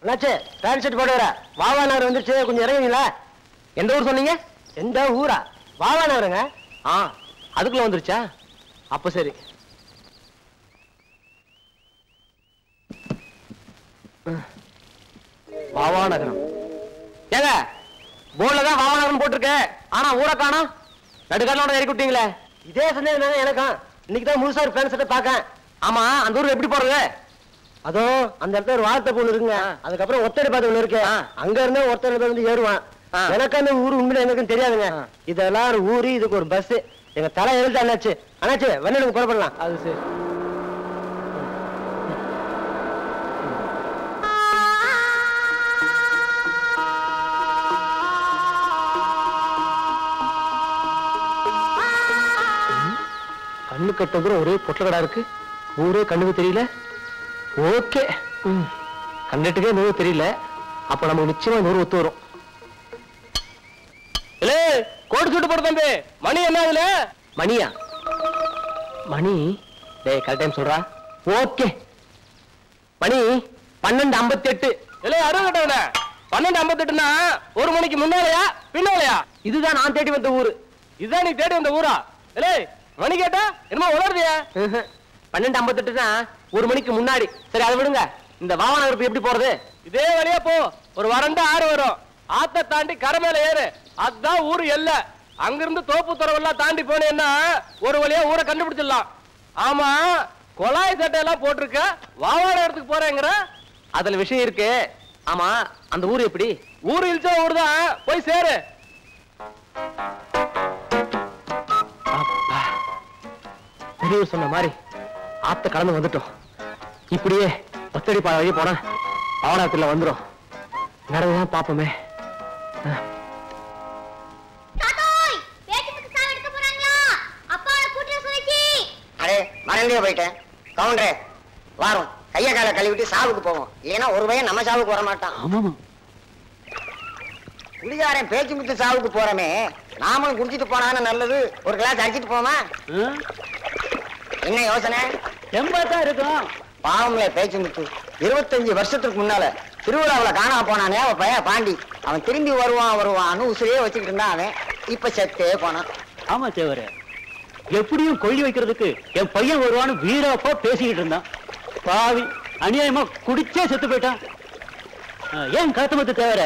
அண்ணாச்சி pant shirt போட்டு வர வாவா நகர் வந்துருச்சு, கொஞ்சம் இறங்குங்களா? எந்த ஊர் சொன்னீங்க? எந்த ஊரா? வாவா நகருங்க. அதுக்குள்ள வந்துருச்சா? அப்ப சரி. வாவா நகரம் ஏங்க போர்டுல தான் வாவா நகரம் போட்டிருக்கு, ஆனா ஊரை காணோம். நடுக்காட்டோட இறக்கி விட்டீங்களே. இதே சந்தேகம் தானே எனக்கும். இன்னைக்கு தான் முழுசா ஒரு பேண்ட் ஷர்ட்டை பார்க்கேன். ஆமா, அந்த ஊருக்கு எப்படி போறது? அதோ அந்த இடத்துல ஒரு வார்த்தை பொண்ணு இருக்குங்க, அதுக்கப்புறம் ஒத்தடி பாத்து ஒண்ணு இருக்கு, அங்க இருந்து ஒருத்தர் வந்து ஏறுவான். எனக்கு அந்த ஊரு உண்மையில எனக்கும் தெரியாதுங்க. இதெல்லாம் ஒரு ஊரு, இதுக்கு ஒரு பஸ். எங்க தலை எழுத்து அண்ணாச்சு. அண்ணாச்சு வெண்ணனுக்கு புறப்படலாம். அது சரி. கண்ணு கட்டதும் ஒரே பொட்டல கடை இருக்கு, ஊரே கண்ணுக்கு தெரியல. ஓகே, கண்ணுட்டுக்கே நூறு தெரியல. அப்ப நமக்கு நிச்சயமா நூறு ஒத்து வரும். கோடு சுட்டு போடு தம்பி. மணி என்ன ஆகுல? மணியா? மணி டேய் கரெக்ட் டைம் சொல்றா. ஓகே, மணி 12:58. இல்ல அறுபது 12:58னா 1 மணிக்கு முன்னாலயா பின்னாலயா? இதுதான் நான் தேடி வந்த ஊரு. இதுதான் நீ தேடி வந்த ஊரா? இல்ல மணி கேட்டா என்னமோ உளறுதியா? 12:58னா 1 மணிக்கு முன்னாடி. சரி அதை விடுங்க. இந்த வாவனகருக்கு எப்படி போறது? இதே வழியா போ, ஒரு வறண்ட ஆறு வரும், ஆத்த தாண்டி கரை மேல ஏறு, அதுதான் ஊரு எல்ல. அங்கிருந்து தோப்பு துறவெல்லாம் தாண்டி போனேன்னா ஒரு வழியா ஊரை கண்டுபிடிச்சிடலாம். ஆமா, கொலாய் சட்டை எல்லாம் போட்டிருக்க, வாவனகரத்துக்கு போறேங்கிற, அதுல விஷயம் இருக்கு. ஆமா, அந்த ஊரு எப்படி? ஊரு இழிச்ச ஊர் தான், போய் சேரு. பெரியவர் சொன்ன மாதிரி ஆத்த கலந்து வந்துட்டோம். இப்படியே ஒத்தடி பாதை வழி போனா அவனாத்துல வந்துடும். நடந்துதான் பாப்போமே. மறந்தே போயிட்டேன். கவுண்டரே வாரம் கைய கால கழுவிட்டு சாவுக்கு போவோம், ஏன்னா ஒரு பையன் நம்ம சாவுக்கு வர மாட்டான். குடிகாரன் பேச்சு முத்து சாவுக்கு போறமே, நாமளும் குடிச்சிட்டு போனான்னு நல்லது, ஒரு கிளாஸ் அடிச்சிட்டு போமா? என்ன யோசனை? எம்பதான் இருக்கும். பாவம்ல பேச்சு முத்து 25 வருஷத்துக்கு முன்னால திருவிழாவில் காணா போனானே அவன் பையன் பாண்டி. அவன் திரும்பி வருவான்னு உசிரியே வச்சுக்கிட்டு இருந்தான். அவன் இப்ப செத்தே போனான். ஆமா தேவரே, எப்படியும் கொள்ளி வைக்கிறதுக்கு என் பையன் வருவான்னு வீரப்பா பேசிக்கிட்டு இருந்தான். பாவி அநியாயமா குடிச்சே செத்து போயிட்டான். ஏன் கருத்தமத்து தேவர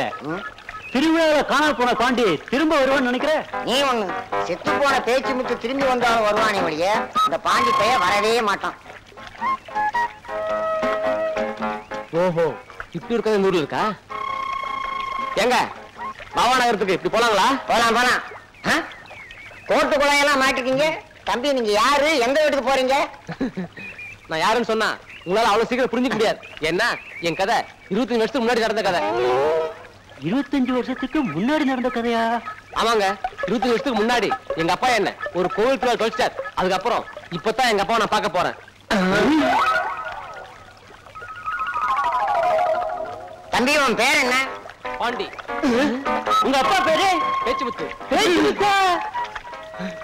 திருவிழாவில் காணா போன பாண்டி திரும்ப வருவான்னு நினைக்கிற? நீ ஒண்ணு, செத்து போன பேச்சு முத்து திரும்பி வந்தாலும் வருவானே வழிய, இந்த பாண்டி பையன் வரவே மாட்டான். ஓஹோ, இப்படி இருக்க நூறு இருக்கா? எங்க பவானகரத்துக்கு இப்படி போலாங்களா? போலாம் போலாம். கோட்டு குழையெல்லாம் மாட்டிருக்கீங்க. தம்பி நீங்க யாரு, எந்த வீட்டுக்கு போறீங்க? நான் யாருன்னு சொன்னா உங்களால அவ்வளவு சீக்கிரம் புரிஞ்சுக்க முடியாது. என்ன என் கதை 25 வருஷத்துக்கு முன்னாடி நடந்த கதை. 25 வருஷத்துக்கு முன்னாடி நடந்த கதையா? ஆமாங்க, 25 வருஷத்துக்கு முன்னாடி எங்க அப்பா என்ன ஒரு கோவிலுக்குள்ள தொலைச்சிட்டார். அதுக்கப்புறம் இப்பதான் எங்க அப்பாவை நான் பார்க்க போறேன். தம்பி உன் பேர் என்ன? பாண்டி. உங்க அப்பா பேரு? பேச்சுமுத்து. பேச்சுமுத்தா?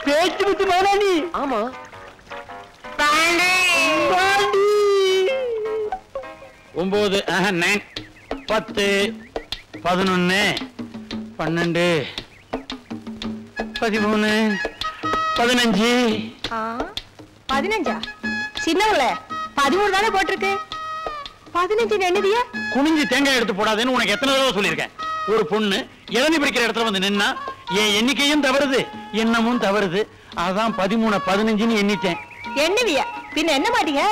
பேச்சுமுத்து மகனானி? ஆமா. பாண்டி 9 10 11 12 13 15. 15? சின்னவங்கள 13 தானே போட்டிருக்கு. 15 என்னதியா? குனிஞ்சு தேங்காய் எடுத்து போடாதுன்னு உனக்கு எத்தனை தடவை சொல்லியிருக்கேன். ஒரு பொண்ணு இளநீ பிடிக்கிற இடத்துல வந்து நின்னா என் எண்ணிக்கையும் தவறுது, எண்ணமும் தவறுது. அதான் 13 15ன்னு எண்ணிட்டேன். என்னவியா பின்ன என்ன மாட்டீங்க?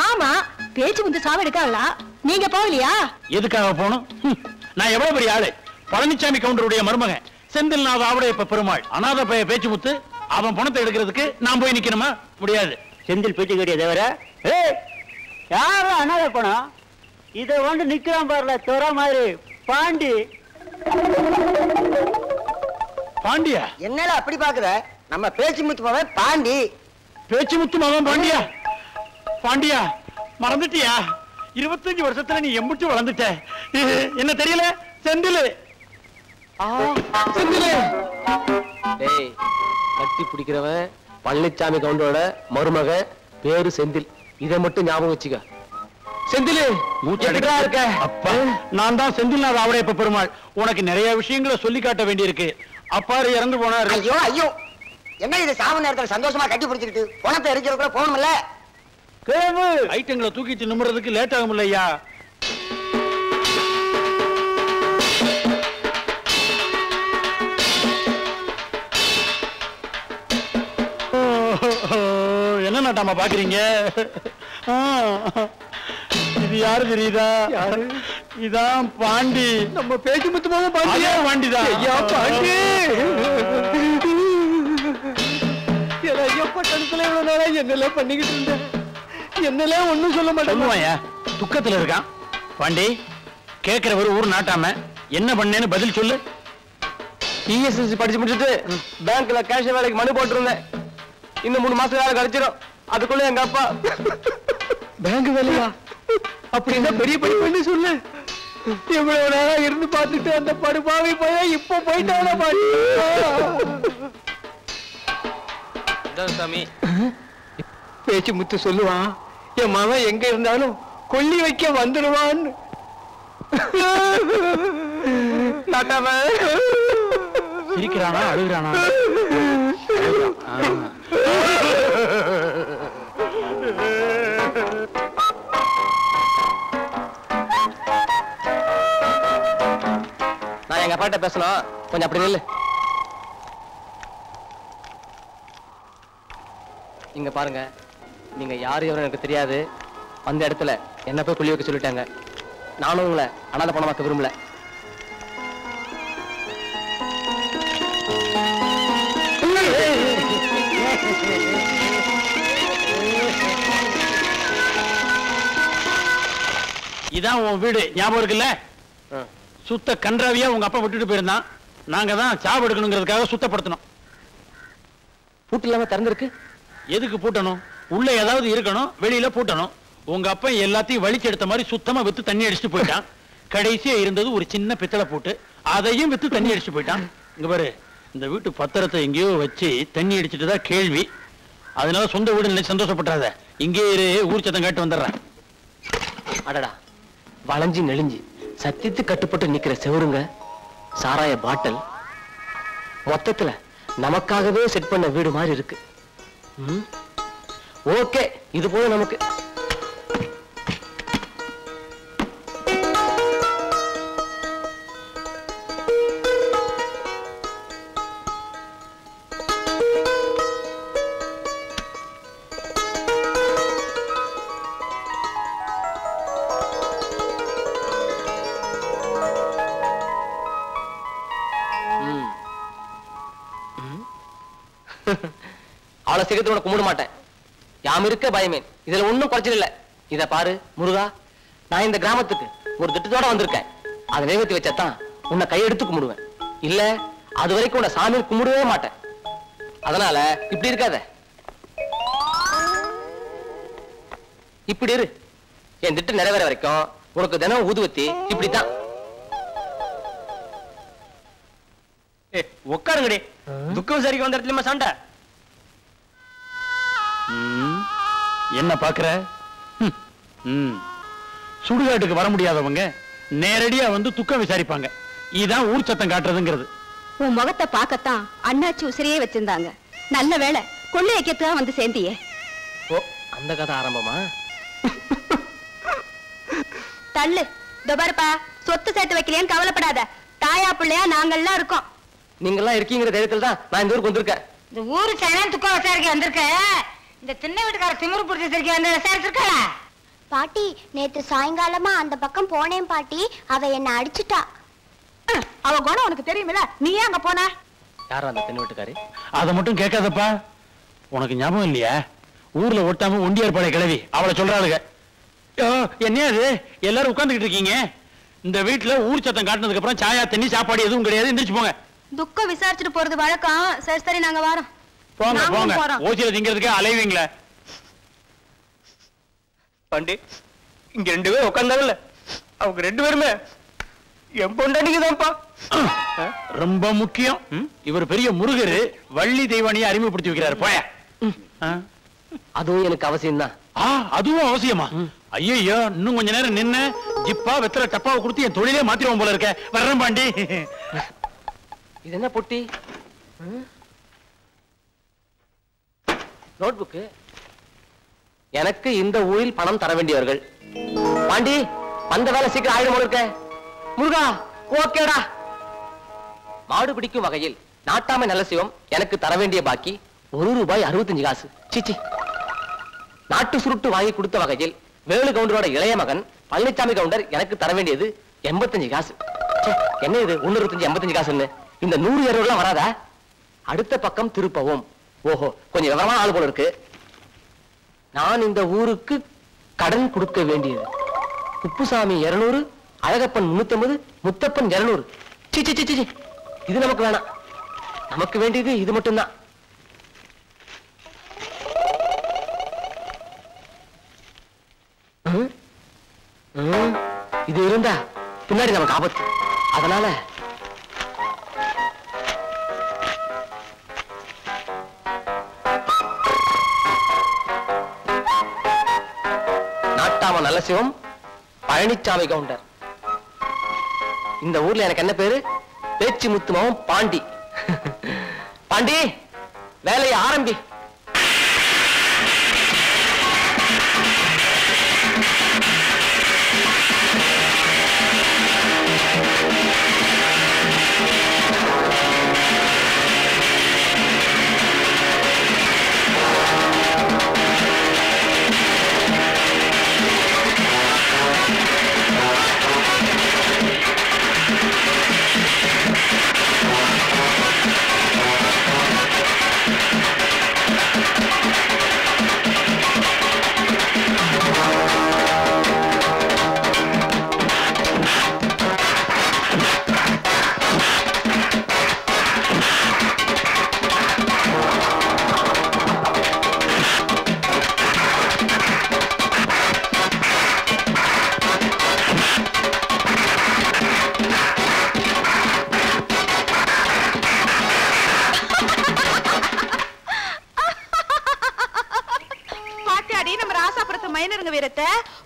ஆமா, பேச்சு முத்து சாவு எடுக்காங்களா? நீங்க போகலையா? எதுக்காக போகணும்? நான் எவ்வளவு பெரிய ஆளு, பழனிசாமி கவுண்டருடைய மருமகன், செந்தில்நாத ஆவுடையப்ப பெருமாள், அநாத பைய பேச்சு முத்து. அவன் பணத்தை எடுக்கிறதுக்கு நான் போய் நிக்கணுமா? முடியாது. செந்தில் பேச்சு கிடையாது தேவர. யாரும் அனாத பணம் இதை வந்து நிக்கிறான் பாருல துற மாதிரி பாண்டி. பாண்டியா? என்னல அப்படி பாக்குற? நம்ம பேச்சு முத்து போவன் பாண்டி. பேச்சு முத்து மகன் பாண்டியா? பாண்டியா மறந்துட்டியா? 25 வருஷத்துல நீ எம்பிட்டு வளர்ந்துட்ட. என்ன தெரியல? செந்தில். டேய், கட்டி பிடிக்கிறவன் பழனிசாமி கவுண்டரோட மருமக, பேரு செந்தில். இதை மட்டும் ஞாபகம் வச்சுக்க. செந்திலு மூச்சடா இருக்க. அப்பா, நான் தான் செந்தில்நாத ஆவடையப்ப பெருமாள். உனக்கு நிறைய விஷயங்களை சொல்லி காட்ட வேண்டியிருக்கு. அப்பாரு இறந்து போனாரு. ஐயோ ஐயோ, என்ன இது சாவு நேரத்துல சந்தோஷமா கட்டி பிடிச்சிருக்கு? பணத்தை எரிக்கிறதுக்குள்ள போகணும்ல. கேவு ஐட்டங்களை தூக்கிட்டு நிமிறதுக்கு லேட் ஆகும் இல்லையா? என்ன நாட்டாமா பாக்குறீங்க? இது யாரு தெரியுதா? இதான் பாண்டி. நம்ம பேச்சு முத்துமாக பாண்டியா? பாண்டிதான். ஐயா பாண்டி, ஐயா பட்டணத்துல இவ்வளவு நேரம் என்னெல்லாம் பண்ணிக்கிட்டு இருந்தேன். என்னெல்லாம் ஒண்ணும் சொல்ல மாட்டேன். சொல்லுவாயா, துக்கத்துல இருக்கான். பாண்டி, கேட்கிறவர் ஊர் நாட்டாம என்ன பண்ணேன்னு பதில் சொல்லு. பிஎஸ்எஸ்சி படிச்சு முடிச்சுட்டு பேங்க்ல கேஷ் வேலைக்கு மனு போட்டிருந்தேன். இன்னும் 3 மாசம் வேலை கிடைச்சிடும். அதுக்குள்ள எங்க அப்பா பேங்க் வேலையா? அப்படின்னா பெரிய படிப்புன்னு சொல்லு. எவ்வளவு நேரம் இருந்து பார்த்துட்டு அந்த படுபாவை போய் இப்ப போயிட்டான பாட்டி. சாமி, பேச்சு முத்து சொல்லுவான், என் மகன் எங்க இருந்தாலும் கொல்லி வைக்க வந்துடுவான்னு. சிரிக்கிறானா அழுகிறானா? நான் எங்க அப்பாட்ட பேசணும், கொஞ்சம் அப்படி நில்லு. இங்க பாருங்க, நீங்க யாரு எவரும் எனக்கு தெரியாது. அந்த இடத்துல என்ன போய் புள்ளி வைக்க சொல்லிட்டாங்க. நானும் உங்களை அனாதை பணமாக்க விரும்பல. இதான் உன் வீடு, ஞாபகம் இருக்குல்ல? சுத்த கன்றாவியா உங்க அப்பா விட்டுட்டு போயிருந்தான். நாங்க தான் சாவு எடுக்கணுங்கிறதுக்காக சுத்தப்படுத்தணும். பூட்டு இல்லாம திறந்திருக்கு. எதுக்கு பூட்டணும்? உள்ள ஏதாவது இருக்கணும், வெளியில பூட்டணும். உங்க அப்பா எல்லாத்தையும் வலிச்சு எடுத்த மாதிரி சுத்தமா வித்து தண்ணி அடிச்சுட்டு போயிட்டான். கடைசியா இருந்தது ஒரு சின்ன பித்தளை பூட்டு, அதையும் வித்து தண்ணி அடிச்சுட்டு போயிட்டான். இங்க பாரு, இந்த வீட்டு பத்திரத்தை எங்கேயோ வச்சு தண்ணி அடிச்சுட்டு தான் கேள்வி. அதனால சொந்த வீடு நினைச்சு சந்தோஷப்பட்டாத. இங்கே இரு, ஊர் சத்தம் கேட்டு வந்துடுறேன். அடடா, வளைஞ்சி நெளிஞ்சு சத்தியத்து கட்டுப்பட்டு நிக்கிற செவருங்க, சாராய பாட்டல், மொத்தத்துல நமக்காகவே செட் பண்ண வீடு மாதிரி இருக்கு. ஓகே, இது போல நமக்கு. அவளை சீக்கிரத்தோட கும்பிட மாட்டேன். யாம் இருக்க பயமேன். இதுல ஒண்ணும் குறைச்சல் இல்ல. இத பாரு முருகா, நான் இந்த கிராமத்துக்கு ஒரு திட்டத்தோட வந்திருக்கேன். அதை நிறைவேற்றி வச்சாதான் உன்னை கையெடுத்து கும்பிடுவேன். இல்ல அது வரைக்கும் உன்னை சாமி கும்பிடவே மாட்டேன். அதனால இப்படி இருக்காத, இப்படி இரு. என் திட்டம் நிறைவேற வரைக்கும் உனக்கு தினம் ஊதுவத்தி இப்படித்தான். உட்காருங்கடி. துக்கம் விசாரிக்க வந்த இடத்துல சண்டை. என்ன பாக்குற? சுடுகாட்டுக்கு வர முடியாதவங்க நேரடியா வந்து துக்கம் விசாரிப்பாங்க. இதான் ஊர் சத்தம் காட்டுறதுங்கிறது. உன் முகத்தை பார்க்கத்தான் அண்ணாச்சி உசிரியே வச்சிருந்தாங்க. நல்ல வேளை கொள்ளை வைக்கத்தான் வந்து சேர்ந்தியே. ஓ, அந்த கதை ஆரம்பமா? தள்ளு. பாருப்பா, சொத்து சேர்த்து வைக்கலையான்னு கவலைப்படாத. தாயா பிள்ளையா நாங்கள்லாம் இருக்கோம். நீங்கெல்லாம் இருக்கீங்கிற தைரியத்தில் தான் நான் இந்த ஊருக்கு வந்திருக்கேன். இந்த ஊரு சனம் துக்கம் விசாரிக்க வந்திருக்க. இந்த திண்ண வீட்டுக்கார திமிரு பிடிச்சிருக்க வந்து விசாரிச்சிருக்கா? பாட்டி, நேத்து சாயங்காலமா அந்த பக்கம் போனேன் பாட்டி. அவ என்ன அடிச்சுட்டா. அவ குணம் உனக்கு தெரியுமில்ல, நீ ஏன் அங்க போன? யாரா அந்த தென் வீட்டுக்காரி? அதை மட்டும் கேட்காதப்பா. உனக்கு ஞாபகம் இல்லையா? ஊர்ல ஒட்டாம ஒண்டியார் படை கிளவி அவளை சொல்றாளுங்க. என்ன அது எல்லாரும் உட்கார்ந்துகிட்டு இருக்கீங்க? இந்த வீட்டுல ஊர் சத்தம் காட்டினதுக்கு அப்புறம் சாயா தண்ணி சாப்பாடு எதுவும் கிடையாது. எந்திரிச்சு போங்க. துக்கம் விசாரிச்சுட்டு போறது வழக்கம். சரி சரி, நாங்க வரோம். போங்க போங்க. ஓசியில திங்கிறதுக்கு அலைவீங்களே. பாண்டி, இங்க 2 பேர் உட்கார்ந்தாங்கல்ல, அவங்க 2 பேருமே என் பொண்டாட்டிக்குதான்ப்பா. ரொம்ப முக்கியம். இவர் பெரிய முருகர், வள்ளி தெய்வானியை அறிமுகப்படுத்தி வைக்கிறாரு. போய. அதுவும் எனக்கு அவசியம் தான். அதுவும் அவசியமா? ஐயோ இன்னும் கொஞ்ச நேரம் நின்னு ஜிப்பா வெத்தலை டப்பாவை கொடுத்து என் தொழிலே மாத்திருவோம் போல இருக்க. வர்றேன் பாண்டி. இது என்ன பொட்டி? நோட்புக்கு. எனக்கு இந்த ஊரில் பணம் தர வேண்டியவர்கள். பாண்டி வந்த வேலை சீக்கிரம் ஆயிடும் போல இருக்க. முருகா ஓகேடா. மாடு பிடிக்கும் வகையில் நாட்டாமை நல்ல சிவம் எனக்கு தர வேண்டிய பாக்கி ₹1.65. சிச்சி. நாட்டு சுருட்டு வாங்கி கொடுத்த வகையில் வேலு கவுண்டரோட இளைய மகன் பழனிசாமி கவுண்டர் எனக்கு தர வேண்டியது 85 காசு. என்ன இது 125 85 காசுன்னு? இந்த 100 200 வராதா? அடுத்த பக்கம் திருப்பவும். ஓஹோ கொஞ்சம் விவரமான ஆள் போல இருக்கு. நான் இந்த ஊருக்கு கடன் கொடுக்க வேண்டியது குப்புசாமி 200, அழகப்பன் 350, முத்தப்பன் 200. சிச்சி சிச்சி, இது நமக்கு வேணாம். நமக்கு வேண்டியது இது மட்டும்தான். இது இருந்தா பின்னாடி நமக்கு ஆபத்து. அதனால நாட்டாம நல்ல சிவம் பழனிசாமி கவுண்டர். இந்த ஊர்ல எனக்கு என்ன பேரு? பேச்சு முத்துமாவும் பாண்டி. பாண்டி வேலையை ஆரம்பி.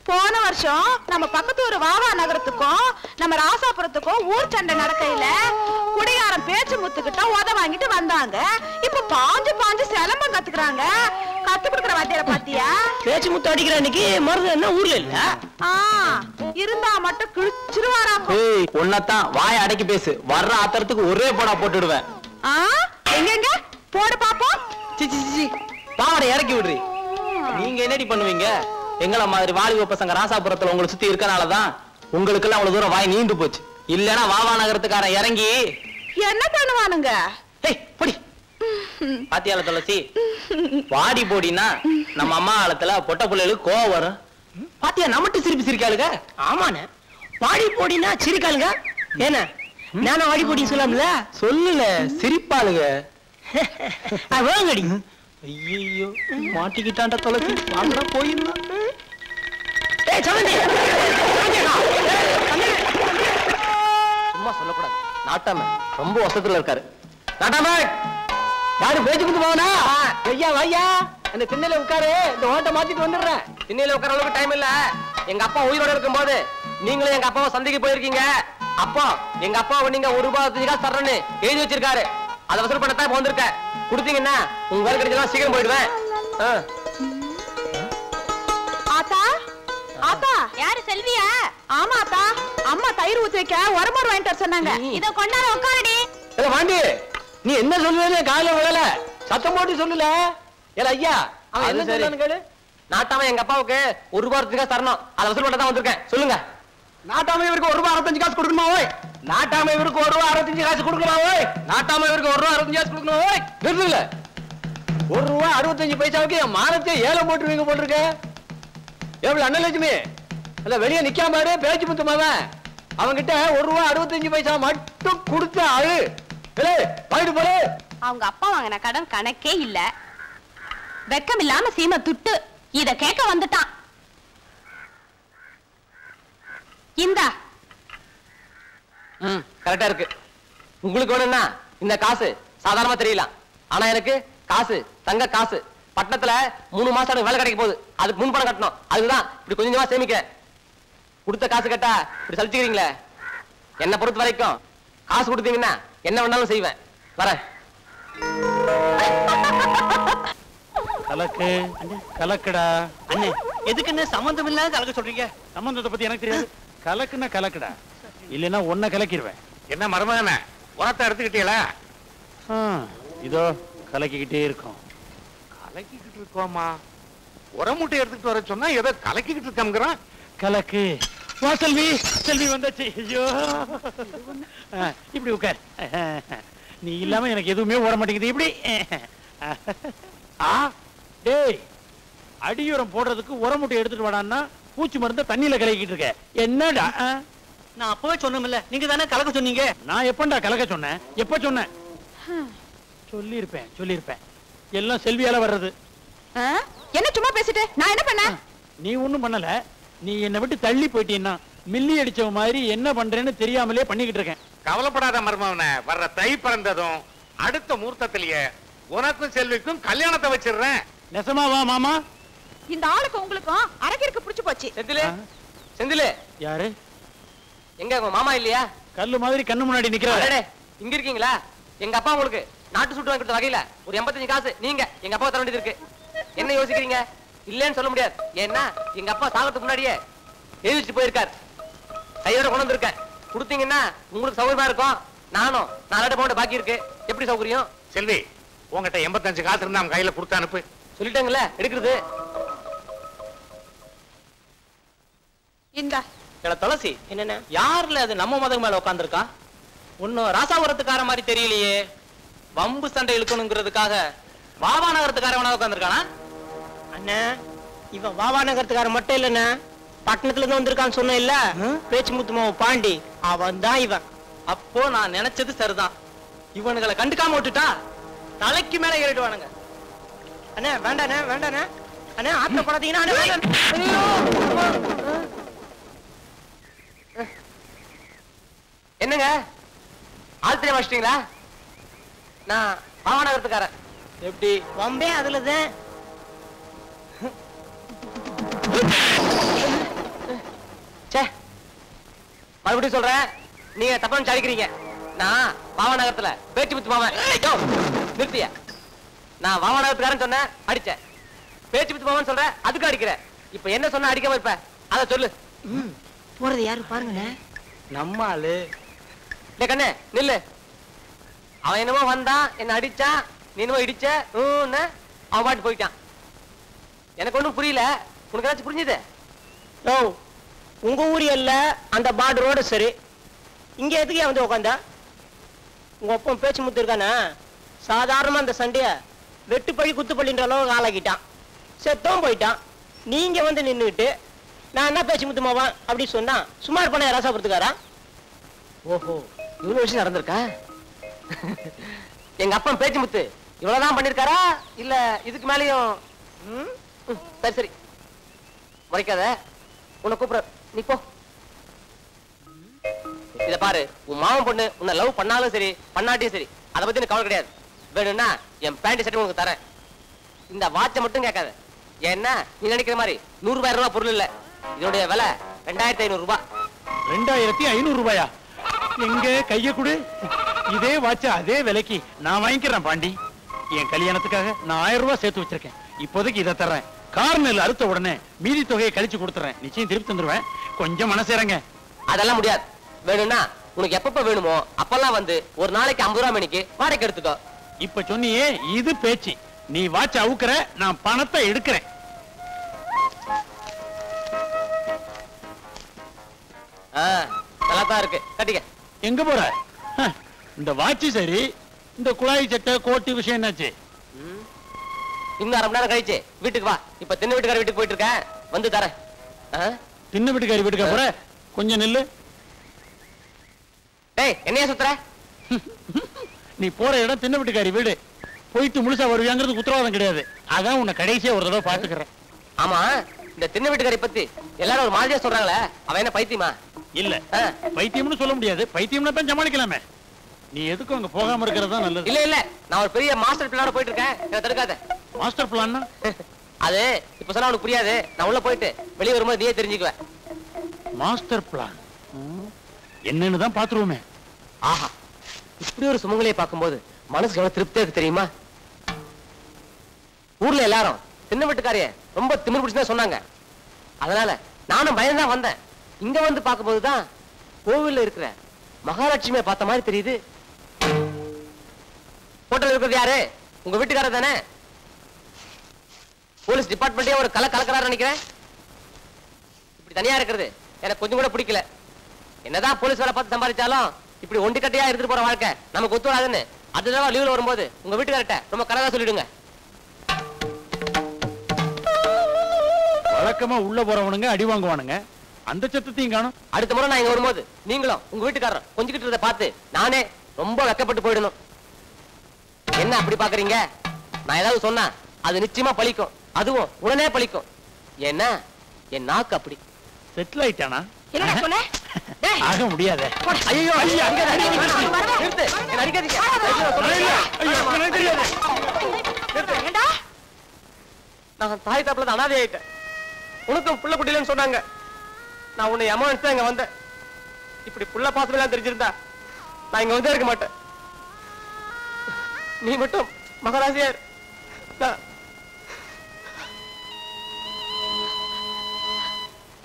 போன வருஷம் நம்ம பக்கத்து ஒரு வாவா நகரத்துக்கும் நம்ம ராசாபுரத்துக்கும் ஊர் சண்டை நடக்கையில குடிகாரன் பேச்சு முத்துக்கிட்ட உத வாங்கிட்டு வந்தாங்க. இப்ப பாஞ்சு சிலம்பம் கத்துக்கிறாங்க. கத்து கொடுக்கிற வாத்தியார பாத்தியா? பேச்சு முத்து அடிக்கிற அன்னைக்கு மருது என்ன ஊர்ல இல்ல இருந்தா மட்டும் கிழிச்சிருவாரா. ஒன்னதான் வாய அடக்கி பேசு. வர்ற ஆத்திரத்துக்கு ஒரே போடா போட்டுடுவேன். எங்க போடு பாப்போம். பாவடை இறக்கி விடுறி. நீங்க என்னடி பண்ணுவீங்க? எங்களை மாதிரி வாலிப பசங்க ராசாபுரத்துல உங்களை சுத்தி இருக்கனாலதான் உங்களுக்கு எல்லாம் அவ்வளவு தூரம் வாய் நீண்டு போச்சு. இல்லன்னா வாவா நகரத்துக்காரன் இறங்கி என்ன பண்ணுவானுங்க? பாத்தியால துளசி, வாடி போடினா நம்ம அம்மா காலத்துல பொட்ட பிள்ளைகளுக்கு கோவம் வரும். பாத்தியா நம்மட்டு சிரிப்பு சிரிக்காளுங்க. ஆமாண்ண, வாடி போடினா சிரிக்காளுங்க. ஏன்னா நானும் வாடி போடி சொல்லாமல சொல்லல, சிரிப்பாளுங்க. வேங்கடி. ஐயோ மாட்டிக்கிட்டாண்ட துளசி. வாங்கடா போயிருந்தான். சும்மா சொல்லக்கூடாது. நாட்டாம ரொம்ப வசத்துல இருக்காரு. நாட்டாம யாரு பேச்சு கொடுத்து போவனா? ஐயா வையா அந்த திண்ணையில உட்காரு. இந்த ஓட்ட மாத்திட்டு வந்துடுறேன். திண்ணையில உட்கார அளவுக்கு டைம் இல்ல. எங்க அப்பா உயிரோட இருக்கும் போது நீங்களும் எங்க அப்பாவை சந்தைக்கு போயிருக்கீங்க. அப்பா எங்க அப்பாவை நீங்க ₹1.65 தரணும்னு எழுதி வச்சிருக்காரு. அதை வசூல் பண்ணத்தான் இப்ப வந்திருக்க. கொடுத்தீங்கன்னா உங்க வேலை கிடைச்சா சீக்கிரம் போயிடுவேன். ஆத்தா ஆத்தா, யாரு செல்வியா? ஆமா ஆத்தா, அம்மா தயிர் ஊத்தி வைக்க உரமோர் வாங்கிட்டு சொன்னாங்க. இத கொண்டாட உட்காரடி. இல்ல வாண்டி, நீ என்ன சொல்லுவே காலையில விழல, சத்தம் போட்டு சொல்லல. ஏல ஐயா அவன் என்ன சொல்றான்னு கேளு. நாட்டாம எங்க அப்பாவுக்கு ₹1.65 தரணும். அதை வசூல் பண்ண தான் வந்திருக்கேன். சொல்லுங்க. நாட்டாம இவருக்கு ₹1.65 கொடுக்கணுமா? ஓய் நாட்டாம இவருக்கு ₹1.65 கொடுக்கணுமா? ஓய் நாட்டாம இவருக்கு ₹1.65 கொடுக்கணும். ஓய் நிறுத்துல. ₹1.65 என் மானத்தை ஏலம் போட்டுருவீங்க போட்டிருக்க. எவ்வளவு அண்ணலட்சுமி இல்ல வெளியே நிக்காம பாரு. பேச்சு முத்துமாவன் அவங்கிட்ட ₹1.65 மட்டும் கொடுத்த ஆளு. வாங்கிட்டு போரு. அவங்க அப்பா வாங்கின கடன் கணக்கே இல்ல. வெக்கம் இல்லாம சீமை துட்டு இத கேட்க வந்துட்டான். இந்தா. கரெக்டா இருக்கு. உங்களுக்கு வேணும்னா இந்த காசு சாதாரணமா தெரியலாம். ஆனா எனக்கு காசு தங்க காசு. பட்டணத்துல 3 மாசம் எனக்கு வேலை கிடைக்க போகுது. அதுக்கு முன் பணம் கட்டணும். அதுதான் இப்படி கொஞ்சமா சேமிக்கிறேன். கொடுத்த காசு கேட்டா இப்படி சலிச்சுக்கிறீங்களே. என்ன பொறுத்த வரைக்கும் காசு கொடுத்தீங்கன்னா என்ன வேணாலும் செய்வேன். வரேன். கலக்கு கலக்குடா. அண்ணே எதுக்குன்னு சம்பந்தம் இல்லாத கலக்க சொல்றீங்க? சம்பந்தத்தை பத்தி எனக்கு தெரியாது. கலக்குன்னா கலக்குடா, இல்லைன்னா ஒன்ன கலக்கிடுவேன். என்ன மருமகனே, உரத்தை எடுத்துக்கிட்டீங்களா? இதோ கலக்கிக்கிட்டே இருக்கும். கலக்கிக்கிட்டு இருக்கோமா? உரமூட்டை எடுத்துக்கிட்டு வர சொன்னா ஏதோ கலக்கிக்கிட்டு இருக்கோம்ங்கிறான். கலக்கு. வா செல்வி, செல்வி வந்தாச்சு. ஐயோ, இப்படி உட்கார். நீ இல்லாம எனக்கு எதுவுமே ஓட மாட்டேங்குது. இப்படி டேய், அடியுரம் போடுறதுக்கு உரமுட்டை எடுத்துட்டு வாடான்னா பூச்சி மருந்த தண்ணியில கலக்கிட்டு இருக்க. என்னடா? நான் அப்பவே சொன்னோம்ல, நீங்க தானே கலக்க சொன்னீங்க. நான் எப்பண்டா கலக்க சொன்னேன்? எப்ப சொன்னேன்? சொல்லிருப்பேன். எல்லாம் செல்வியால வர்றது. என்ன சும்மா பேசிட்டு நான் என்ன பண்ண? நீ ஒண்ணும் பண்ணல. நீ என்னை விட்டு தள்ளி போயிட்டீன்னா மில்லி அடிச்ச மாதிரி என்ன பண்றேன்னு தெரியாமலே பண்ணிக்கிட்டு இருக்கேன். கவலைப்படாத மருமகனே, வர்ற தை பிறந்ததும் அடுத்த முகூர்த்தத்திலேயே உனக்கும் செல்விக்கும் கல்யாணத்தை வச்சிடுறேன். நெசமாவா மாமா? இந்த ஆளுக்கு உங்களுக்கும் அரக்கிற்கு புடிச்சு போச்சு. செந்திலே யாரு? எங்க உங்க மாமா இல்லையா? கல்லு மாதிரி கண்ணு முன்னாடி நிக்கிறாரு. இங்க இருக்கீங்களா? எங்க அப்பா உங்களுக்கு நாட்டு சுட்டு வாங்கி வகையில ஒரு 85 காசு நீங்க எங்க அப்பா தர வேண்டியது இருக்கு. என்ன யோசிக்கிறீங்க? இல்லன்னு சொல்ல முடியாது. ஏன்னா எங்க அப்பா சாகிறதுக்கு முன்னாடியே எழுதி வச்சுட்டு போயிருக்காரு. கையோட கொண்டு வந்திருக்கேன். கொடுத்தீங்கன்னா உங்களுக்கு சௌகரியமா இருக்கும். நானும் 4 பவுண்ட் பாக்கி இருக்கு. எப்படி சௌகரியம்? செல்வி, உங்ககிட்ட 85 காசு இருந்தா அவன் கையில கொடுத்து அனுப்பு. சொல்லிட்டாங்கல்ல, எடுக்கிறது. இந்த துளசி என்னென்ன யாருல அது நம்ம மதம் மேல உட்காந்துருக்கா? ஒன்னும் ராசாபுரத்துக்கார மாதிரி தெரியலையே. வம்பு சண்டை இழுக்கணுங்கிறதுக்காக வாவா நகரத்துக்காரவனா உட்காந்துருக்கானா? அண்ணா, இவன் வாவா நகரத்துக்காரன் மட்டும் இல்லண்ணா, பட்டணத்துல இருந்து வந்திருக்கான்னு சொன்ன இல்ல, பேச்சு முத்துமாவ பாண்டி, அவன் தான் இவன். அப்போ நான் நினைச்சது சரிதான். இவனுங்களை கண்டுக்காம விட்டுட்டா தலைக்கு மேல ஏறிடுவானுங்க. அண்ணா வேண்டாண்ணா, வேண்டாண்ணா அண்ணா, ஆத்திரப்படாதீங்கன்னா. என்னங்க ஆழ்த்திரம் வச்சிட்டீங்களா? நான் மாவனகரத்துக்காரன். எப்படி வம்பே அதுலதான். மறுபடியும் சொல்றேன், நீங்க தப்பா சாடிக்கிறீங்க. நான் மாவனகரத்துல பேச்சு முத்து மாவன். நிறுத்திய. நான் மாவனகரத்துக்காரன் சொன்னேன், அடிச்சேன். பேச்சு முத்து மாவன் சொல்றேன், அதுக்கு அடிக்கிறேன். இப்ப என்ன சொன்ன அடிக்காம இருப்ப? அத சொல்லு. போறது யாரு பாருங்க. நம்ம ஆளு. கண்ணே நில்லு. அவன் என்னமோ வந்தான், என்ன அடிச்சான், நீ என்னமோ இடிச்ச, அவன் பாட்டு போயிட்டான். எனக்கு ஒண்ணும் புரியல. உனக்கு ஏதாச்சும் புரிஞ்சுது? ஓ, உங்க ஊர் இல்ல அந்த பார்டரோட சரி. இங்க எதுக்கு வந்து உட்காந்தா? உங்க ஒப்பம் பேச்சு முத்து இருக்கானா? சாதாரணமா அந்த சண்டைய வெட்டுப்பள்ளி குத்துப்பள்ளின்ற அளவுக்கு ஆளாக்கிட்டான். செத்தவும் போயிட்டான். நீங்க வந்து நின்றுட்டு நான் என்ன பேச்சு முத்துமாவா அப்படி சொன்னா சுமார் பண்ண ராசாபுரத்துக்காரா? ஓஹோ, இவ்வளவு விஷயம் நடந்திருக்கா? எங்க அப்பா பேச்சு முத்து இவ்வளவுதான் பண்ணிருக்காரா இல்ல இதுக்கு மேலயும்? சரி சரி, முறைக்காத. உன்னை கூப்பிட, நீ போ. இத பாரு, உன் மாமன் பொண்ணு உன்னை லவ் பண்ணாலும் சரி பண்ணாட்டியும் சரி, அதை பத்தி எனக்கு கவலை கிடையாது. வேணும்னா என் பேண்ட் சட்டை உனக்கு தரேன். இந்த வாட்சை மட்டும் கேட்காத. ஏன்னா நீ நினைக்கிற மாதிரி 100,000 ரூபாய் பொருள் இல்ல. இதோடைய விலை 2500 ரூபாய். 2500 ரூபாயா? எங்க கைய கொடு. இதே வாட்ச அதே விலைக்கு நான் வாங்கிக்கிறேன் பாண்டி. என் கல்யாணத்துக்காக நான் 1000 ரூபாய் சேர்த்து வச்சிருக்கேன். இப்போதைக்கு இதை தர்றேன். கார்னல் அறுத்த உடனே மீதி தொகையை கழிச்சு கொடுத்துறேன். நிச்சயம் திருப்பி தந்துருவேன். கொஞ்சம் மனசேரங்க. அதெல்லாம் முடியாது. வேணும்னா உனக்கு எப்பப்ப வேணுமோ அப்பெல்லாம் வந்து ஒரு நாளைக்கு 50 ரூபாய் மணிக்கு வாடகை எடுத்துக்கோ. இப்ப சொன்னியே இது பேச்சு. நீ வாட்ச அவுக்குற, நான் பணத்தை எடுக்கிறேன். நல்லா தான் இருக்கு, கட்டிக்க. எங்க போற? இந்த வாட்சி சரி, இந்த குழாய் சட்டை கோட்டு விஷயம் என்னாச்சு? இன்னும் 1/2 மணி நேரம் கழிச்சு வீட்டுக்கு வா. இப்ப தின்ன வீட்டுக்கார வீட்டுக்கு போயிட்டு இருக்கேன், வந்து தரேன். தின்ன வீட்டுக்காரி வீட்டுக்கா போற? கொஞ்சம் நில்லு. டேய், என்னைய சுத்துற? நீ போற இடம் தின்ன வீட்டுக்காரி வீடு. போயிட்டு முழுசா வருவியாங்கிறது உத்தரவாதம் கிடையாது. அதான் உன்னை கடைசியா ஒரு தடவை பாத்துக்கிறேன். ஆமா, இந்த தின்ன வீட்டுக்காரி பத்தி எல்லாரும் ஒரு மாதிரியா சொல்றாங்களே, அவன் என்ன பைத்தியமா? இல்ல, பைத்தியம்னு சொல்ல முடியாது. பைத்தியம்னா தான் சமாளிக்கலாமே. நீ எதுக்கும் அங்க போகாம இருக்கிறது தான் நல்லது. இல்ல இல்ல, நான் ஒரு பெரிய மாஸ்டர் பிளானோட போயிட்டு இருக்கேன். என்ன தடுக்காத. மாஸ்டர் பிளான்னா அது இப்ப சொன்னா உனக்கு புரியாது. நான் உள்ள போயிட்டு வெளியே வரும்போது நீயே தெரிஞ்சுக்குவேன். மாஸ்டர் பிளான் என்னன்னு தான் பாத்துருவோமே. ஆஹா, இப்படி ஒரு சுமங்கலியை பார்க்கும்போது மனசுக்கு எவ்வளவு திருப்தியா இருக்கு தெரியுமா? ஊர்ல எல்லாரும் சின்ன வீட்டுக்காரிய ரொம்ப திமிர் பிடிச்சுதான் சொன்னாங்க. அதனால நானும் பயந்தான் வந்தேன். இங்க வந்து பார்க்கும்போதுதான் கோவில்ல இருக்கிற மகாலட்சுமியை பார்த்த மாதிரி தெரியுது. ஹோட்டல் இருக்கிறது யாரு? உங்க வீட்டுக்காரர் தானே? போலீஸ் டிபார்ட்மெண்டே ஒரு கலக்கிறாரு நினைக்கிறேன். இப்படி தனியா இருக்கிறது எனக்கு கொஞ்சம் கூட பிடிக்கல. என்னதான் போலீஸ் வேலை பார்த்து சம்பாதிச்சாலும் இப்படி ஒண்டிக்கட்டையா எடுத்துட்டு போற வாழ்க்கை நமக்கு ஒத்து வராதுன்னு அதுதான் லீவ்ல வரும்போது உங்க வீட்டுக்காரட்ட ரொம்ப கனதா சொல்லிடுங்க. வழக்கமா உள்ள போறவனுங்க அடி வாங்குவானுங்க. அந்த சத்தத்தையும் காணும். அடுத்த முறை நான் இங்க வரும்போது நீங்களும் உங்க வீட்டுக்காரரும் கொஞ்சிக்கிட்டு இருந்த பார்த்து நானே ரொம்ப வெக்கப்பட்டு போயிடணும். என்ன அப்படி பாக்குறீங்க? நான் ஏதாவது சொன்னா அது நிச்சயமா பலிக்கும். அதுவும் உடனே பலிக்கும். ஏன்னா என் நாக்கு அப்படி. செட்டில் ஆயிட்டானா? என்னடா சொன்ன? டேய், ஆக முடியாதே. ஐயோ அங்க நிறுத்து. என்ன அடிக்காதீங்க. ஏண்டா? நான் தாய் தாப்புல தான் அனாதை ஆயிட்டேன். உனக்கும் புள்ள குட்டிலன்னு சொன்னாங்க. நான் உன்னை அமௌண்ட் தான் இங்க வந்தேன். இப்படி புள்ள பாசமெல்லாம் தெரிஞ்சிருந்தா நான் இங்க வந்தே இருக்க மாட்டேன். நீ மட்டும் மகாராசியார்.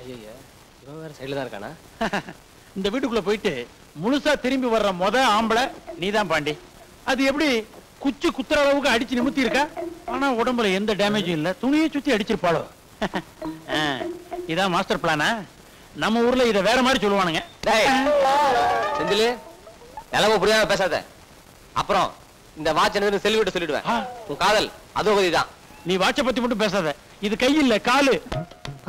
ஐயா, இவன் வேற சைடுல தான் இருக்கானா? இந்த வீட்டுக்குள்ள போயிட்டு முழுசா திரும்பி வர்ற ஆம்பளை நீதான் பாண்டி. அது எப்படி குச்சி குத்துற அளவுக்கு அடிச்சு நிமித்தி இருக்கா? ஆனா உடம்புல எந்த டேமேஜும் இல்ல. துணியை சுத்தி அடிச்சிருப்பாளோ. இதான் மாஸ்டர் பிளானா? நம்ம ஊர்ல இத வேற மாதிரி சொல்லுவானுங்க. செந்திலு, நிலவு புரியாம பேசாத. அப்புறம் இந்த வாட்ச் என்னது செல்விட்டு சொல்லிடுவேன். உன் காதல் அதோ தான். நீ வாட்ச பத்தி மட்டும் பேசாத. இது கை இல்ல காலு.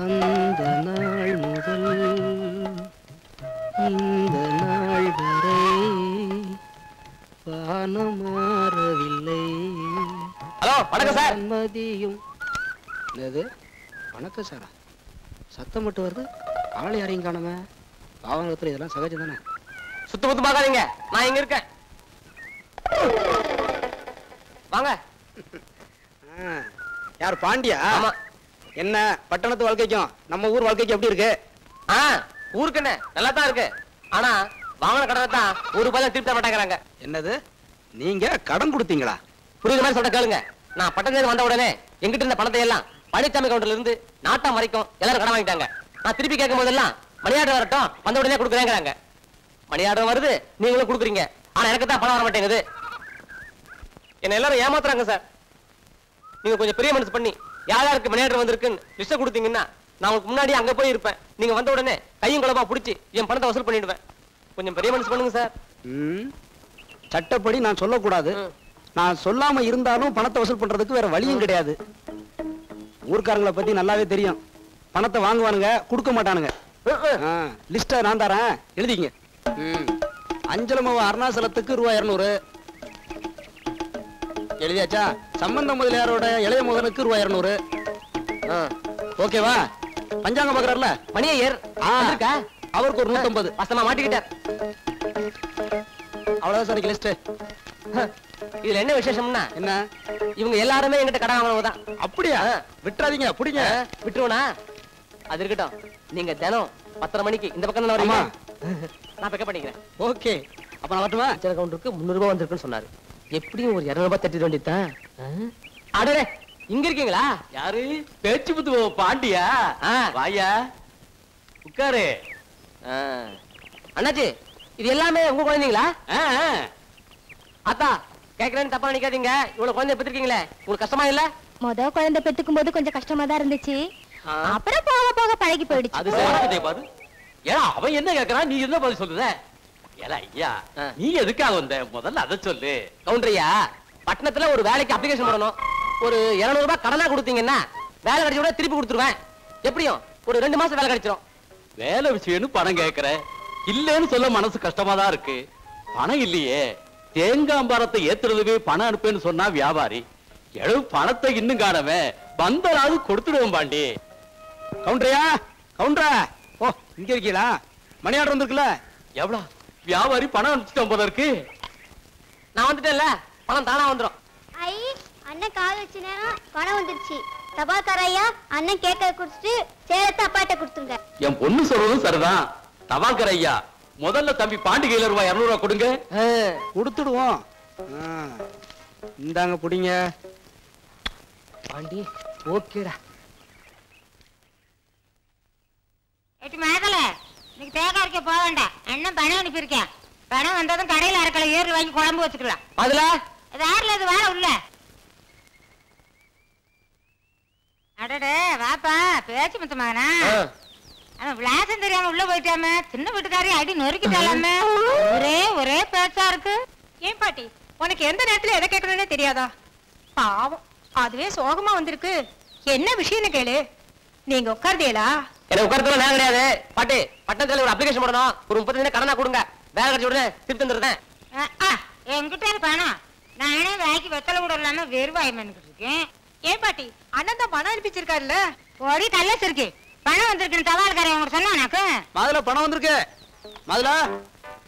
அந்த நாள் முதல் இந்த நாள் வரை வானம் மாறவில்லை. ஹலோ, வணக்கம் சார். மதியும் என்னது? வணக்கம் சாரா? சத்தம் மட்டும் வருது, ஆளை யாரையும் காணுமே. பாவனத்துல இதெல்லாம் சகஜம் தானே. சுத்த முத்து பார்க்காதீங்க, நான் இங்க இருக்கேன். வாங்க. யார் பாண்டியா? ஆமா. என்ன பட்டணத்து வாழ்க்கைக்கும் நம்ம ஊர் வாழ்க்கைக்கும் எப்படி இருக்கு? ஊருக்கு என்ன நல்லா தான் இருக்கு. ஆனா வாங்கின கடனை தான் ஒரு ரூபாய் திருப்பி மாட்டேங்கிறாங்க. என்னது? நீங்க கடன் கொடுத்தீங்களா? புரியுற மாதிரி சொல்ற கேளுங்க. நான் பட்டணத்துக்கு வந்த உடனே எங்கிட்ட இருந்த பணத்தை எல்லாம் பழனிசாமி கவுண்டர்ல இருந்து நாட்டம் வரைக்கும் எல்லாரும் கடன் வாங்கிட்டாங்க. நான் திருப்பி கேட்கும் போதெல்லாம் மணியாட்டம் வரட்டும், வந்த உடனே கொடுக்குறேங்கிறாங்க. மணியாட்டம் வருது, நீங்களும் கொடுக்குறீங்க. ஆனா எனக்கு தான் பணம் வர மாட்டேங்குது. என்ன எல்லாரும் ஏமாத்துறாங்க சார். நீங்க கொஞ்சம் பெரிய மனசு பண்ணி யார் யாருக்கு மணியாட்டம் வந்திருக்குன்னு லிஸ்ட் கொடுத்தீங்கன்னா நான் உங்களுக்கு முன்னாடி அங்க போய் இருப்பேன். நீங்க வந்த உடனே கையும் குழப்பா பிடிச்சி என் பணத்தை வசூல் பண்ணிடுவேன். கொஞ்சம் பெரிய மனசு பண்ணுங்க சார். சட்டப்படி நான் சொல்லக்கூடாது. நான் சொல்லாம இருந்தாலும் பணத்தை வசூல் பண்றதுக்கு வேற வழியும் கிடையாது. ஊர்க்காரங்களை பத்தி நல்லாவே தெரியும். பணத்தை வாங்குவானுங்க, கொடுக்க மாட்டானுங்க. லிஸ்ட நான் தரேன், எழுதிங்க. அஞ்சலமாவ அருணாசலத்துக்கு ரூபாய் 200 எழுதியாச்சா? சம்பந்த முதலியாரோட இளைய மகனுக்கு ரூபாய் 200. ஓகேவா? பஞ்சாங்கம் பாக்குறாருல மணியர், அவருக்கு ஒரு 150. வசமா மாட்டிக்கிட்டார். அவ்வளவுதான் சார் லிஸ்ட். இதுல என்ன விசேஷம்னா, என்ன, இவங்க எல்லாருமே என்கிட்ட கடன் வாங்கினவங்க தான். அப்படியா? விட்டுறாதீங்க, பிடிங்க. விட்டுருவனா? அது இருக்கட்டும். நீங்க தினம் 10:30 மணிக்கு இந்த பக்கம் தான் வரீங்க. நான் பிக்கப் பண்ணிக்கிறேன். ஓகே, அப்ப நான் வரட்டுமா? அச்சர கவுண்டருக்கு 300 ரூபாய் வந்திருக்குன்னு சொன்னாரு. எப்படியும் ஒரு 200 ரூபாய் தட்டிட வேண்டியதுதான். அடரே, இங்க இருக்கீங்களா? யாரு? பேச்சு புத்து பாண்டியா? வாயா, உட்காரு. அண்ணாச்சி, இது எல்லாமே உங்க குழந்தைங்களா? அத்தா, கேக்குறேன்னு தப்பா நினைக்காதீங்க. இவ்வளவு குழந்தை பெற்றிருக்கீங்களே, உங்களுக்கு கஷ்டமா இல்ல? முத குழந்தை பெத்துக்கும் போது கொஞ்சம் கஷ்டமா தான் இருந்துச்சு. அப்புறம் போக போக பழகி போயிடுச்சு. அது சரி பாரு. ஏன்னா அவன் என்ன கேக்குறான், நீ என்ன பதில் சொல்லுத? ஏல ஐயா, நீ எதுக்காக வந்த? முதல்ல அதை சொல்லு. கவுண்டரியா, பட்டணத்துல ஒரு வேலைக்கு அப்ளிகேஷன் போடணும். ஒரு 200 ரூபாய் கடனா கொடுத்தீங்கன்னா வேலை கிடைச்ச கூட திருப்பி கொடுத்துருவேன். எப்படியும் ஒரு 2 மாசம் வேலை கிடைச்சிரும். வேலை விஷயம்னு பணம் கேக்குற, இல்லன்னு சொல்ல மனசு கஷ்டமா தான் இருக்கு. பணம் இல்லையே. தேங்காம்பாரத்தை ஏத்துறதுவே பணம் அனுப்புன்னு சொன்னா வியாபாரி. எவ்வளவு பணத்தை இன்னும் காணவே வந்தலாவது கொடுத்துடுவோம் பாண்டி. கவுண்டரியா, கவுண்டரா, ஓ இங்க இருக்கீங்களா? மணி ஆர்டர் வந்திருக்குல்ல? எவ்வளவு? வியாபாரி பணம் அனுப்பிச்சிட்டோம் போல இருக்கு. நான் வந்துட்டேன்ல, பணம் தானா வந்துடும். ஐ, அண்ணன் கால் வச்ச நேரம் பணம் வந்துருச்சு. தபால்கார ஐயா, அண்ணன் கேட்க கொடுத்துட்டு சேலத்தை அப்பாட்ட கொடுத்துருங்க. என் பொண்ணு சொல்றதும் சரிதான். தபால்கார ஐயா, முதல்ல தம்பி பாண்டி கையில ரூபாய் 200 ரூபாய் கொடுங்க. கொடுத்துடுவோம். இந்தாங்க புடிங்க. பாண்டி ஓகேடா. எட்டு மேகல, இன்னைக்கு தேங்காய் அரைக்க போக வேண்டாம். அண்ணன் பணம் அனுப்பியிருக்கேன். பணம் வந்ததும் கடையில் அரைக்கலை ஏறி வாங்கி குழம்பு வச்சுக்கலாம். அதுல வேறல இது வேற உள்ள. அடடே வாப்பா, பேச்சு மத்த மகனா. அவன் விளாசம் தெரியாம உள்ள போயிட்டாம, சின்ன வீட்டுக்காரி அடி நொறுக்கிட்டாலாம. ஒரே பேச்சா இருக்கு. ஏன் பாட்டி, உனக்கு எந்த நேரத்துல எதை கேட்கணும்னே தெரியாதா? பாவம், அதுவே சோகமா வந்திருக்கு. என்ன விஷயம்னு கேளு. நீங்க உட்கார்ந்தீங்களா? எனக்கு உட்காரத்துல நான் கிடையாது. பாட்டி, பட்டணத்துல ஒரு அப்ளிகேஷன் போடணும். ஒரு 30 கடனா கொடுங்க. வேலை கிடைச்ச உடனே திருப்பி தந்துடுறேன். என்கிட்ட பணம் நானே வாய்க்கு வெத்தலை கூட இல்லாம வெறுவாய் பண்ணிக்கிட்டு இருக்கேன். ஏன் பாட்டி, அண்ணன் தான் பணம் அனுப்பிச்சிருக்காருல்ல. ஓடி கல்லஸ் இருக்கு. பணம் வந்திருக்குன்னு தபால்காரன் உங்களுக்கு சொன்னா எனக்கு. முதல்ல பணம் வந்திருக்கு. முதல்ல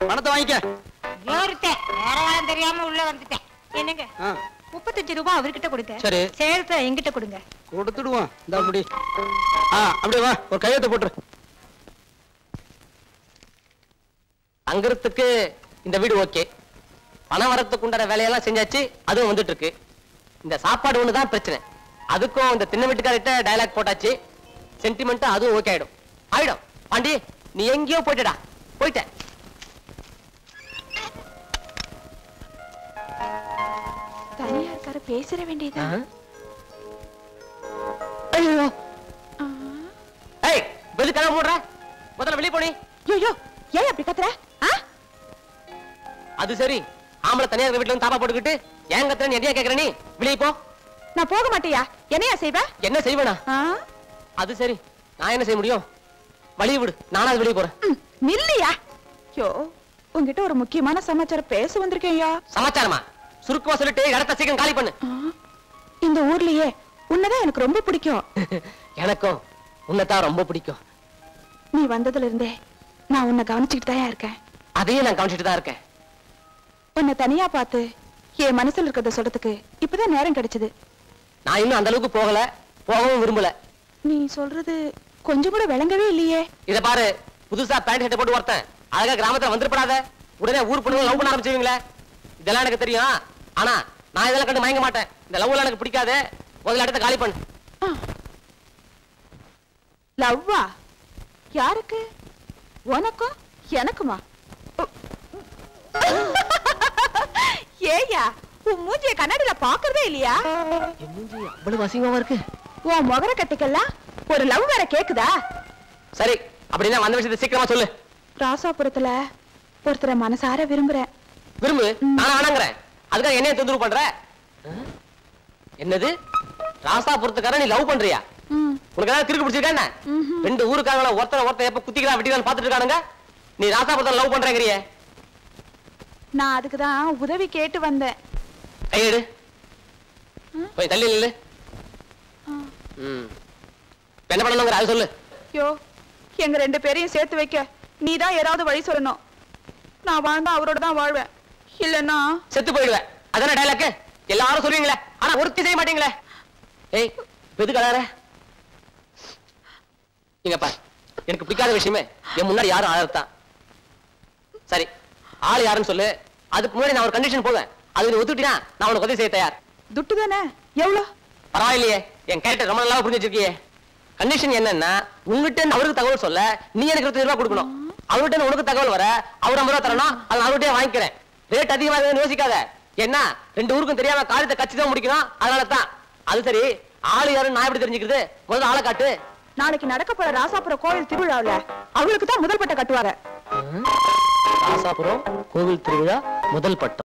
பணத்தை வாங்கிக்க. வேற காலம் தெரியாம உள்ள வந்துட்டேன். என்னங்க, 35 ரூபாய் அவர்கிட்ட கொடுங்க. சரி. சேர்த்து என்கிட்ட கொடுங்க. கொடுத்துடுவோம். இந்த அப்படி அப்படியே வா, ஒரு கையெழுத்து போட்டுரு. தங்குறதுக்கு இந்த வீடு ஓகே. பணம் வரத்துக்கு உண்டான வேலையெல்லாம் செஞ்சாச்சு. அதுவும் வந்துட்டு இருக்கு. இந்த சாப்பாடு ஒண்ணுதான் பிரச்சனை. அதுக்கும் இந்த தின்ன வீட்டுக்காரிட்ட டயலாக் போட்டாச்சு. சென்டிமெண்ட் அதுவும் ஓகே ஆயிடும். பாண்டி, நீ எங்கேயோ போயிட்டடா. போயிட்ட. தனியா இருக்காரு, பேசிட வேண்டியதா? ஐயோ, ஏய் வெளிய கதவை மூடுற. முதல்ல வெளிய போனி. ஐயோ, ஏன் அப்படி கத்துற? அது சரி, ஆம்பளை தனியா இருக்க வீட்டுல தாப்பா போட்டுக்கிட்டு ஏன் கத்துறன்னு எதையா கேக்குற? நீ வெளியே போ. நான் போக மாட்டியா? என்னையா செய்வ? என்ன செய்வேனா? அது சரி, நான் என்ன செய்ய முடியும்? வழிய விடு, நானா வெளியே போறேன். நில்லையா? யோ, உங்ககிட்ட ஒரு முக்கியமான சமாச்சாரம் பேச வந்திருக்கேன்யா. சமாச்சாரமா? சுருக்கமா சொல்லிட்டு இடத்த சீக்கிரம் காலி பண்ணு. இந்த ஊர்லயே உன்னதான் எனக்கு ரொம்ப பிடிக்கும். எனக்கும் உன்னதான் ரொம்ப பிடிக்கும். நீ வந்ததுல இருந்தே நான் உன்னை கவனிச்சுக்கிட்டு தான் இருக்கேன். அதையும் நான் கவனிச்சுட்டு தான் இருக்கேன். உன்னை தனியா பார்த்து என் மனசுல இருக்கிறத சொல்றதுக்கு இப்பதான் நேரம் கிடைச்சது. நான் இன்னும் அந்த அளவுக்கு போகல, போகவும் விரும்பல. நீ சொல்றது கொஞ்சம் கூட விளங்கவே இல்லையே. இத பாரு, புதுசா பேண்ட் ஷர்ட் போட்டு ஒருத்தன் அழகா கிராமத்துல வந்துருப்படாத. உடனே ஊர் பொண்ணுங்க லவ் பண்ண ஆரம்பிச்சுவீங்களே. இதெல்லாம் எனக்கு தெரியும். ஆனா நான் இதெல்லாம் கண்டு மயங்க மாட்டேன். இந்த லவ் எல்லாம் எனக்கு பிடிக்காது. முதல்ல இடத்த காலி பண்ணு. லவ்வா? யாருக்கு? உனக்கும் எனக்குமா? ஏயா, உன் மூஞ்சிய கண்ணாடியில பாக்குறதே இல்லையா? என் மூஞ்சி அவ்வளவு அசிங்கமா இருக்கு. உன் முகர கட்டிக்கெல்லாம் ஒரு லவ் வேற கேக்குதா? சரி, அப்படின்னா வந்த விஷயத்தை சீக்கிரமா சொல்லு. ராசாபுரத்துல ஒருத்தரை மனசார விரும்புறேன். விரும்பு, நான் ஆனங்கிறேன். அதுக்காக என்னைய தொந்தரவு பண்ற? என்னது, ராசாபுரத்துக்கார நீ லவ் பண்றியா? உனக்கு ஏதாவது கிறுக்கு பிடிச்சிருக்கா என்ன? ரெண்டு ஊருக்காரங்கள ஒருத்தர் எப்ப குத்திக்கிறா வெட்டிதான் பாத்துட்டு இருக்கானுங்க. நீ ராசாபுரத்துல லவ் பண்றேங்கிறியே. நான் அதுக்குதான் உதவி கேட்டு வந்தேன். கையெடு, போய் தள்ளி நில்லு. என்ன பண்ணணுங்கிற அது சொல்லு. யோ, எங்க ரெண்டு பேரையும் சேர்த்து வைக்க நீதான் ஏதாவது வழி சொல்லணும். நான் வாழ்ந்தா அவரோட தான் வாழ்வேன், இல்லன்னா செத்து போயிடுவேன். அதான டயலாக். எல்லாரும் சொல்லுவீங்களே, ஆனா ஒருத்தி செய்ய மாட்டீங்களே. ஏய், எதுக்கு அழற? இங்க பாரு, எனக்கு பிடிக்காத விஷயமே என் முன்னாடி யாரும் அழறத்தான். சரி, ஆள் யாருன்னு சொல்லு. அதுக்கு முன்னாடி நான் ஒரு கண்டிஷன் போவேன். அது நீ ஒத்துக்கிட்டீனா நான் உனக்கு உதவி செய்ய தயார். துட்டு தானே? எவ்வளவு? பரவாயில்லையே, என் கேரக்டர் ரொம்ப நல்லா புரிஞ்சு வச்சிருக்கியே. கண்டிஷன் என்னன்னா, உங்ககிட்ட அவருக்கு தகவல் சொல்ல நீ எனக்கு 20 ரூபாய் கொடுக்கணும். அவர்கிட்ட உனக்கு தகவல் வர அவர் 50 ரூபாய் தரணும். அதை அவர்கிட்டயே வாங்கிக்கிறேன். ரேட் அதிகமா யோசிக்காத. என்ன, ரெண்டு ஊருக்கும் தெரியாம காரியத்தை கட்சி தான் முடிக்கணும். அதனால தான். அது சரி, ஆளு யாருன்னு நான் எப்படி தெரிஞ்சுக்கிறது? முதல்ல ஆளை காட்டு. நாளைக்கு நடக்க போற ராசாபுரம் கோவில் திருவிழாவில் அவங்களுக்கு தான் முதல் பட்டம் கட்டுவாங்க. ராசாபுரம் கோவில் திருவிழா முதல் பட்டம்.